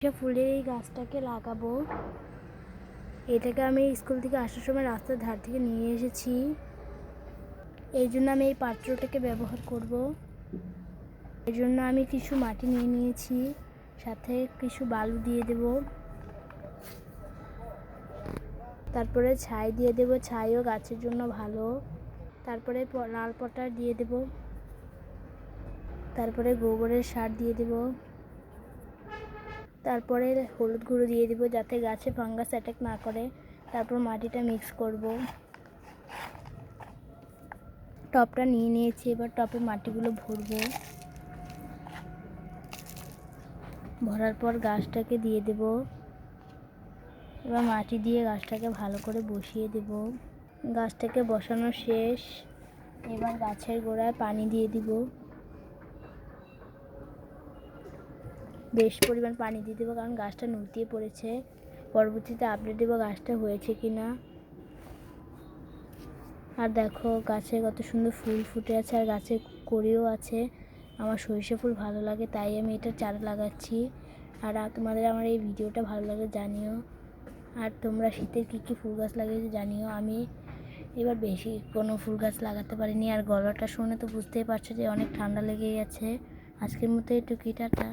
ফুলের এই গাছটাকে লাগাবো। এটাকে আমি স্কুল থেকে আসার সময় রাস্তার ধার থেকে নিয়ে এসেছি। এই জন্য আমি এই পাত্রটাকে ব্যবহার করব। এই জন্য আমি কিছু মাটি নিয়ে নিয়েছি, সাথে কিছু বালু দিয়ে দেব, তারপরে ছাই দিয়ে দেব। ছাইও গাছের জন্য ভালো। তারপরে লাল পটাশ দিয়ে দেব, তারপরে গোবরের সার দিয়ে দেব, তারপরে হলুদ গুঁড়ো দিয়ে দেব যাতে গাছে ফাঙ্গাস অ্যাটাক না করে। তারপর মাটিটা মিক্স করব। টবটা নিয়ে নিয়েছি, এবার টবে মাটিগুলো ভরবো। ভরার পর গাছটাকে দিয়ে দেব। এবার মাটি দিয়ে গাছটাকে ভালো করে বসিয়ে দেব। গাছটাকে বসানো শেষ। এবার গাছের গোড়ায় পানি দিয়ে দিব। বেশ পরিমাণ পানি দিয়ে দেবো, কারণ গাছটা নুতিয়ে পড়েছে। পরবর্তীতে আপডেট দেবো গাছটা হয়েছে কিনা। আর দেখো গাছে কত সুন্দর ফুল ফুটে আছে, আর গাছে কড়িও আছে। আমার সরিষা ফুল ভালো লাগে, তাই আমি এটা চারা লাগাচ্ছি। আর তোমাদের আমার এই ভিডিওটা ভালো লাগে জানিও। আর তোমরা শীতের কী কী ফুল গাছ লাগিয়েছো জানিও। আমি এবার বেশি কোনো ফুল গাছ লাগাতে পারিনি। আর গলাটা শুনে তো বুঝতেই পারছো যে অনেক ঠান্ডা লেগে গেছে। আজকের মতো একটু টাটা।